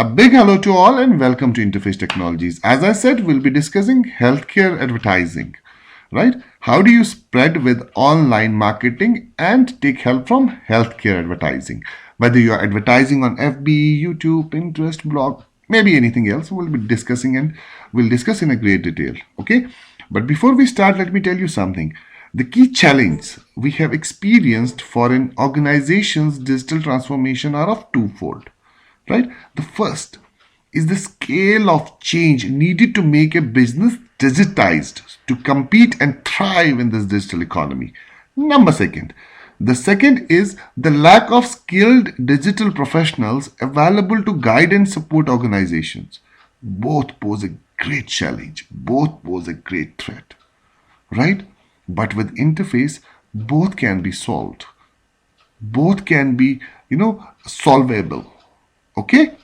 A big hello to all and welcome to Interface Technologies. As I said, we'll be discussing healthcare advertising, right? How do you spread with online marketing and take help from healthcare advertising? Whether you are advertising on FB, YouTube, Pinterest, blog, maybe anything else, we'll be discussing and we'll discuss in a great detail, okay? But before we start, let me tell you something. The key challenge we have experienced for an organization's digital transformation are of twofold, right? The first is the scale of change needed to make a business digitized to compete and thrive in this digital economy. The second is the lack of skilled digital professionals available to guide and support organizations. Both pose a great challenge, both pose a great threat, right? But with interface, both can be solved. Both can be, solvable. Okay?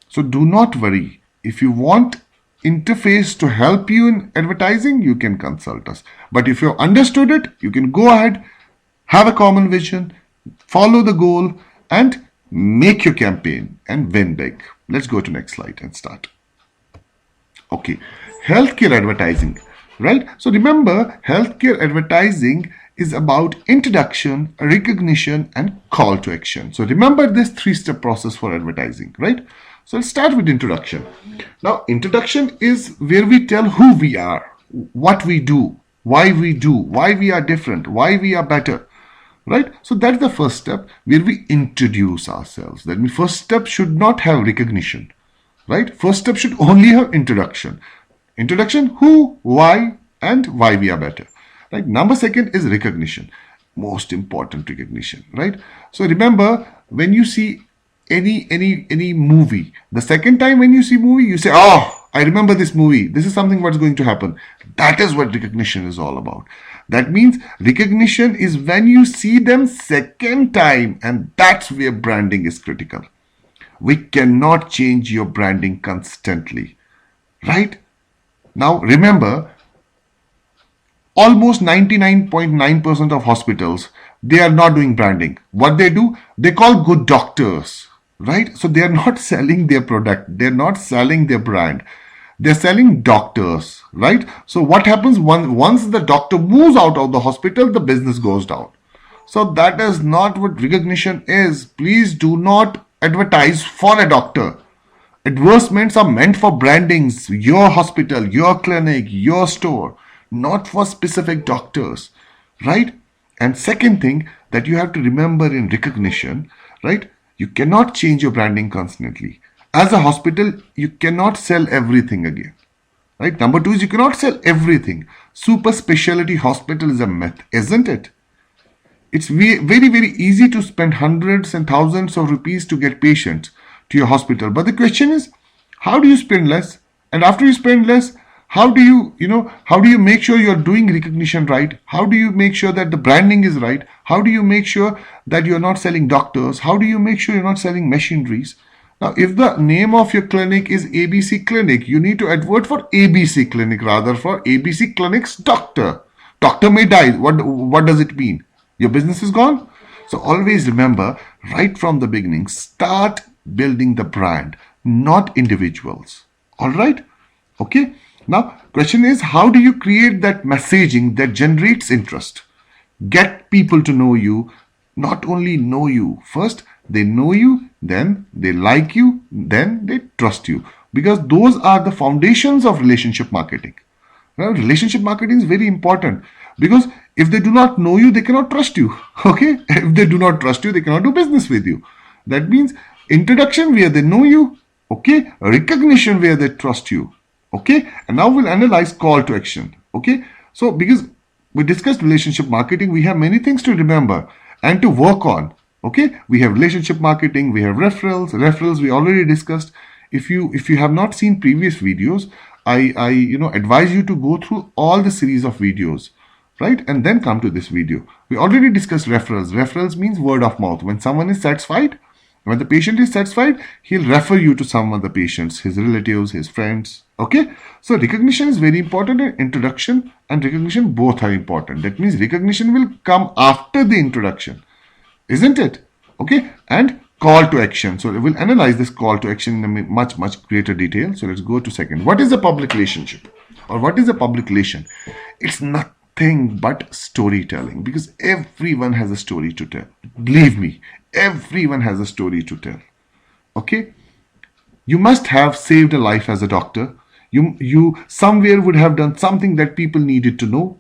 So do not worry. If you want interface to help you in advertising, you can consult us. But if you understood it, you can go ahead, have a common vision, follow the goal, and make your campaign and win big. Let's go to next slide and start. Okay, healthcare advertising, right? So remember, healthcare advertising is about introduction, recognition, and call to action. So remember this three-step process for advertising, right? So let's start with introduction. Now, introduction is where we tell who we are, what we do, why we are different, why we are better, right? So that's the first step where we introduce ourselves. That means first step should not have recognition, right? First step should only have introduction. Introduction, who, why, and why we are better. Right? Number second is recognition. Most important recognition, right? So remember, when you see any movie, the second time when you see movie, you say, oh, I remember this movie. This is something what's going to happen. That is what recognition is all about. That means recognition is when you see them second time, and that's where branding is critical. We cannot change your branding constantly, right? Now remember, almost 99.9% of hospitals, they are not doing branding. What they do, they call good doctors, right? So they are not selling their product. They're not selling their brand. They're selling doctors, right? So what happens once the doctor moves out of the hospital, the business goes down. So that is not what recognition is. Please do not advertise for a doctor. Advertisements are meant for brandings, your hospital, your clinic, your store, not for specific doctors, right? And second thing that you have to remember in recognition, right? You cannot change your branding constantly. As a hospital, you cannot sell everything again, right? Number two is you cannot sell everything. Super specialty hospital is a myth, isn't it? It's very, very easy to spend hundreds and thousands of rupees to get patients to your hospital. But the question is, how do you spend less? And after you spend less, how do you make sure you're doing recognition right? How do you make sure that the branding is right? How do you make sure that you're not selling doctors? How do you make sure you're not selling machineries? Now, if the name of your clinic is ABC Clinic, you need to advert for ABC Clinic rather for ABC Clinic's doctor. Doctor may die. What does it mean? Your business is gone? So always remember, right from the beginning, start building the brand, not individuals. All right? Okay? Now, question is, how do you create that messaging that generates interest? Get people to know you, not only know you. First, they know you, then they like you, then they trust you. Because those are the foundations of relationship marketing. Now, relationship marketing is very important because if they do not know you, they cannot trust you. Okay? If they do not trust you, they cannot do business with you. That means introduction where they know you, okay? Recognition where they trust you. Okay, and now we'll analyze call to action. Okay, so because we discussed relationship marketing, we have many things to remember and to work on. Okay, we have relationship marketing, we have referrals. Referrals we already discussed. If you have not seen previous videos, I advise you to go through all the series of videos, right, and then come to this video. We already discussed referrals. Referrals means word of mouth. When someone is satisfied, when the patient is satisfied, he'll refer you to some other patients, his relatives, his friends. Okay, so recognition is very important, and introduction and recognition both are important. That means recognition will come after the introduction, isn't it? Okay, and call to action. So we'll analyze this call to action in a much greater detail. So let's go to second. What is a public relationship, or what is a public relation? It's nothing but storytelling, because everyone has a story to tell. Believe me, everyone has a story to tell. Okay, you must have saved a life as a doctor. You somewhere would have done something that people needed to know.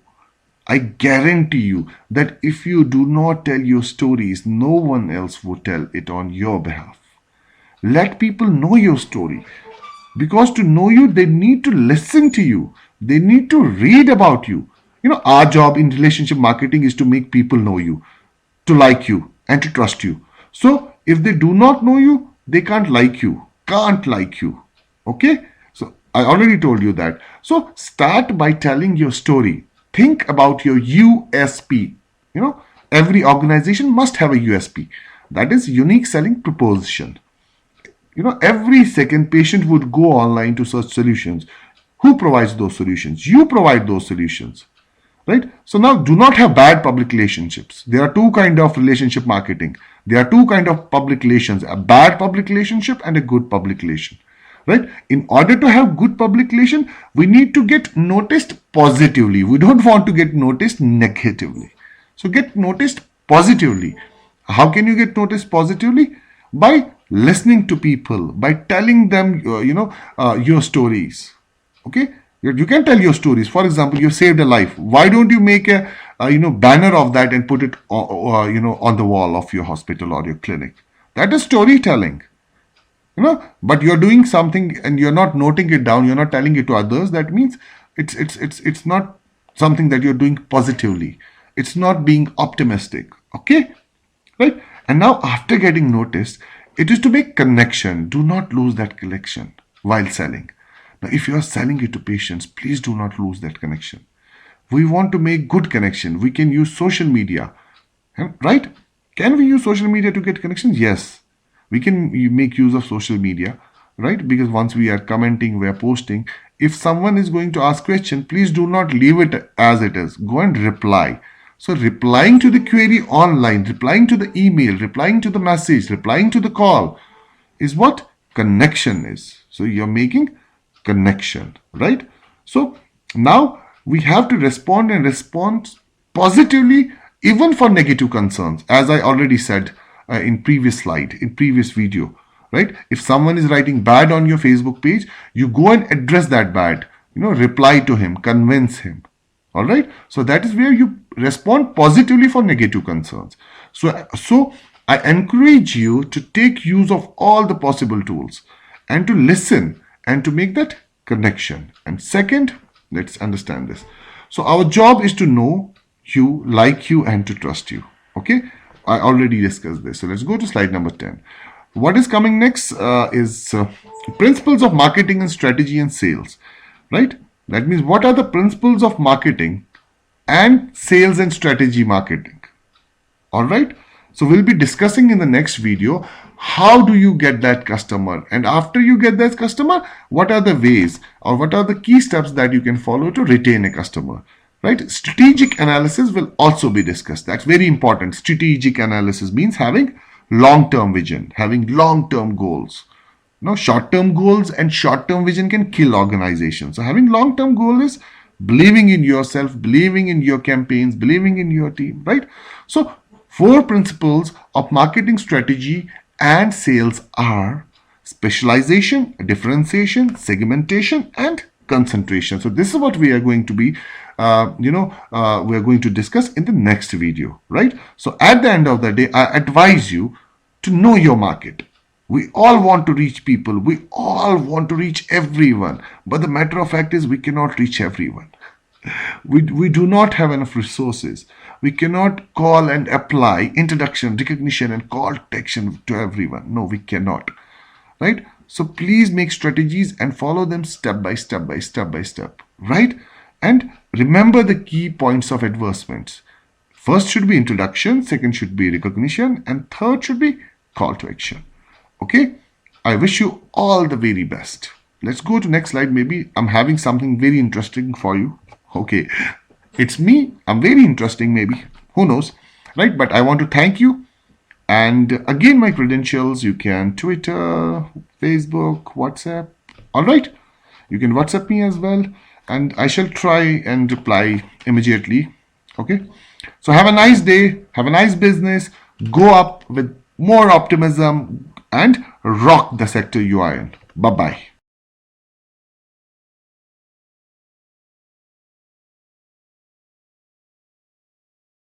I guarantee you that if you do not tell your stories, no one else would tell it on your behalf. Let people know your story, because to know you, they need to listen to you. They need to read about you. Our job in relationship marketing is to make people know you, to like you, and to trust you. So if they do not know you, they can't like you. Can't like you. Okay? So I already told you that. So start by telling your story. Think about your USP. Every organization must have a USP. That is unique selling proposition. Every second patient would go online to search solutions. Who provides those solutions? You provide those solutions. Right? So now do not have bad public relationships. There are two kinds of relationship marketing. There are two kinds of public relations, a bad public relationship and a good public relation. Right? In order to have good public relation, we need to get noticed positively. We don't want to get noticed negatively. So get noticed positively. How can you get noticed positively? By listening to people, by telling them, your stories. Okay? You can tell your stories. For example, you saved a life. Why don't you make a banner of that and put it on the wall of your hospital or your clinic? That is storytelling. But you're doing something and you're not noting it down. You're not telling it to others. That means it's not something that you're doing positively. It's not being optimistic. Okay, right? And now after getting noticed, it is to make connection. Do not lose that connection while selling. Now, if you are selling it to patients, please do not lose that connection. We want to make good connection. We can use social media, right? Can we use social media to get connections? Yes, we can make use of social media, right? Because once we are commenting, we are posting. If someone is going to ask question, please do not leave it as it is. Go and reply. So replying to the query online, replying to the email, replying to the message, replying to the call is what connection is. So you're making connection, right? So now we have to respond and respond positively even for negative concerns, as I already said in previous slide, in previous video, right? If someone is writing bad on your Facebook page, you go and address that bad, reply to him, convince him. All right, so that is where you respond positively for negative concerns. So I encourage you to take use of all the possible tools and to listen and to make that connection. And second, let's understand this. So our job is to know you, like you, and to trust you. Okay, I already discussed this. So let's go to slide number 10. What is coming next is principles of marketing and strategy and sales, right? That means what are the principles of marketing and sales and strategy marketing? All right. So we'll be discussing in the next video, how do you get that customer? And after you get that customer, what are the ways or what are the key steps that you can follow to retain a customer? Right? Strategic analysis will also be discussed. That's very important. Strategic analysis means having long-term vision, having long-term goals. Now, short-term goals and short-term vision can kill organizations. So having long-term goal is believing in yourself, believing in your campaigns, believing in your team, right? So 4 principles of marketing strategy and sales are specialization, differentiation, segmentation, and concentration. So this is what we are going to be, we are going to discuss in the next video, right? So at the end of the day, I advise you to know your market. We all want to reach people. We all want to reach everyone. But the matter of fact is we cannot reach everyone. We do not have enough resources. We cannot call and apply introduction, recognition, and call to action to everyone. No, we cannot. Right? So please make strategies and follow them step by step by step by step. Right? And remember the key points of advertisements. First should be introduction, second should be recognition, and third should be call to action. Okay? I wish you all the very best. Let's go to next slide. Maybe I'm having something very interesting for you. Okay. It's me. I'm very interesting maybe. Who knows? Right? But I want to thank you. And again, my credentials, you can Twitter, Facebook, WhatsApp. All right. You can WhatsApp me as well, and I shall try and reply immediately. Okay. So have a nice day. Have a nice business. Go up with more optimism and rock the sector you are in. Bye bye.